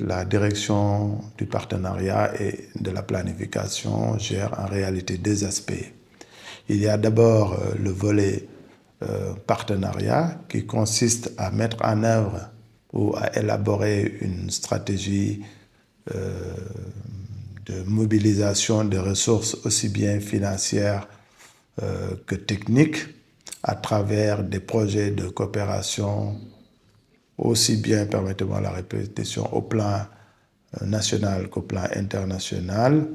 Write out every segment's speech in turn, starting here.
la direction du partenariat et de la planification gère en réalité deux aspects. Il y a d'abord le volet partenariat qui consiste à mettre en œuvre ou à élaborer une stratégie de mobilisation de ressources aussi bien financières que techniques à travers des projets de coopération aussi bien, permettez-moi la répétition, au plan national qu'au plan international,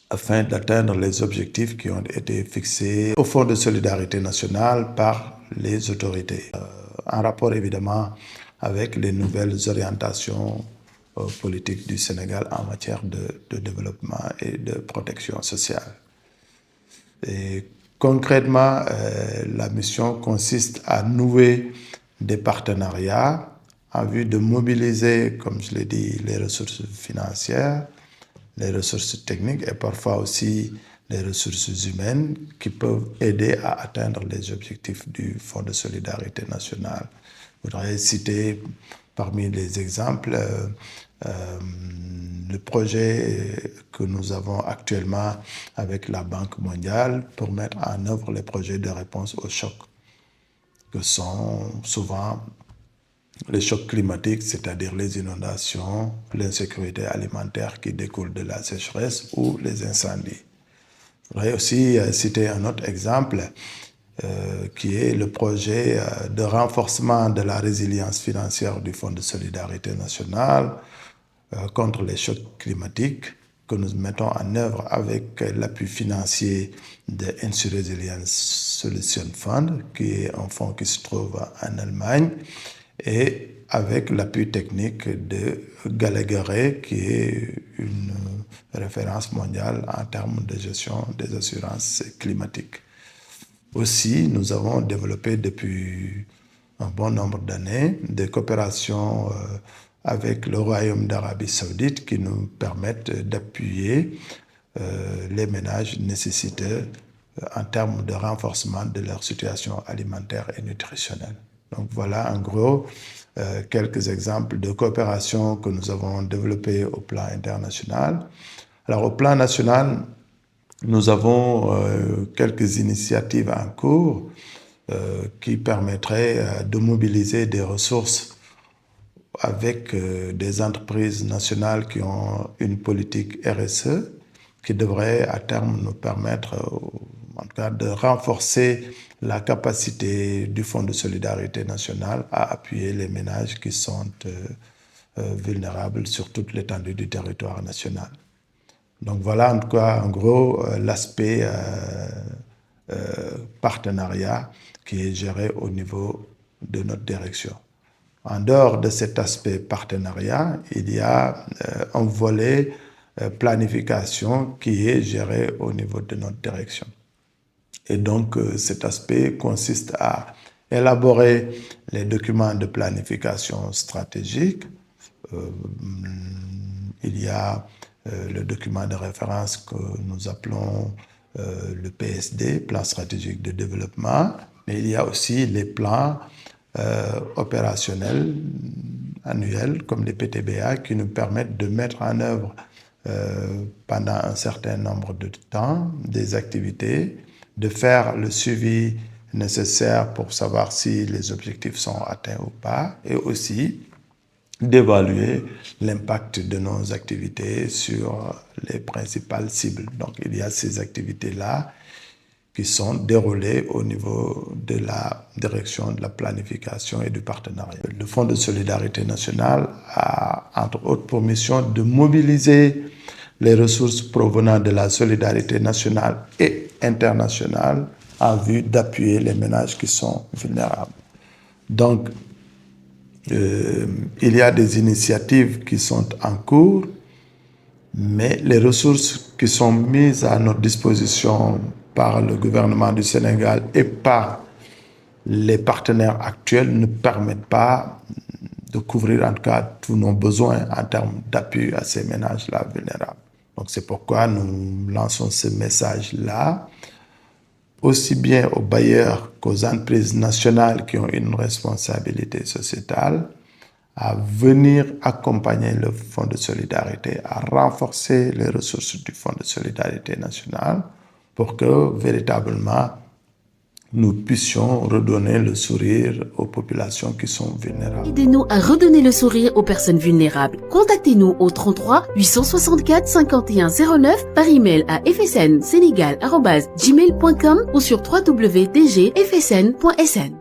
afin d'atteindre les objectifs qui ont été fixés au Fonds de solidarité nationale par les autorités, en rapport évidemment avec les nouvelles orientations politiques du Sénégal en matière de développement et de protection sociale. Et concrètement, la mission consiste à nouer des partenariats en vue de mobiliser, comme je l'ai dit, les ressources financières, les ressources techniques et parfois aussi les ressources humaines qui peuvent aider à atteindre les objectifs du Fonds de solidarité nationale. Je voudrais citer parmi les exemples le projet que nous avons actuellement avec la Banque mondiale pour mettre en œuvre les projets de réponse aux chocs, que sont souvent les chocs climatiques, c'est-à-dire les inondations, l'insécurité alimentaire qui découle de la sécheresse ou les incendies. Je voudrais aussi citer un autre exemple qui est le projet de renforcement de la résilience financière du Fonds de solidarité nationale contre les chocs climatiques que nous mettons en œuvre avec l'appui financier de Ensure Resilience Solution Fund, qui est un fonds qui se trouve en Allemagne, et avec l'appui technique de Gallagher, qui est une référence mondiale en termes de gestion des assurances climatiques. Aussi, nous avons développé depuis un bon nombre d'années des coopérations avec le Royaume d'Arabie Saoudite qui nous permettent d'appuyer les ménages nécessiteux en termes de renforcement de leur situation alimentaire et nutritionnelle. Donc voilà en gros quelques exemples de coopération que nous avons développées au plan international. Alors au plan national, nous avons quelques initiatives en cours qui permettraient de mobiliser des ressources avec des entreprises nationales qui ont une politique RSE qui devrait à terme nous permettre en tout cas de renforcer la capacité du Fonds de solidarité nationale à appuyer les ménages qui sont vulnérables sur toute l'étendue du territoire national. Donc voilà en tout cas en gros l'aspect partenariat qui est géré au niveau de notre direction. En dehors de cet aspect partenariat, il y a un volet planification qui est géré au niveau de notre direction. Et donc cet aspect consiste à élaborer les documents de planification stratégique. Il y a le document de référence que nous appelons le PSD, Plan stratégique de développement, mais il y a aussi les plans opérationnels annuels comme les PTBA qui nous permettent de mettre en œuvre pendant un certain nombre de temps des activités, de faire le suivi nécessaire pour savoir si les objectifs sont atteints ou pas, et aussi d'évaluer l'impact de nos activités sur les principales cibles. Donc il y a ces activités-là qui sont déroulées au niveau de la direction de la planification et du partenariat. Le Fonds de solidarité nationale a entre autres pour mission de mobiliser les ressources provenant de la solidarité nationale et internationale en vue d'appuyer les ménages qui sont vulnérables. Donc, il y a des initiatives qui sont en cours, mais les ressources qui sont mises à notre disposition par le gouvernement du Sénégal et par les partenaires actuels ne permettent pas de couvrir en tout cas tous nos besoins en termes d'appui à ces ménages-là vulnérables. Donc c'est pourquoi nous lançons ce message-là, aussi bien aux bailleurs qu'aux entreprises nationales qui ont une responsabilité sociétale, à venir accompagner le Fonds de solidarité, à renforcer les ressources du Fonds de solidarité nationale pour que véritablement nous puissions redonner le sourire aux populations qui sont vulnérables. Aidez-nous à redonner le sourire aux personnes vulnérables. Contactez-nous au 33 864 51 09 par email à fsnsenegal@gmail.com ou sur www.dgfsn.sn.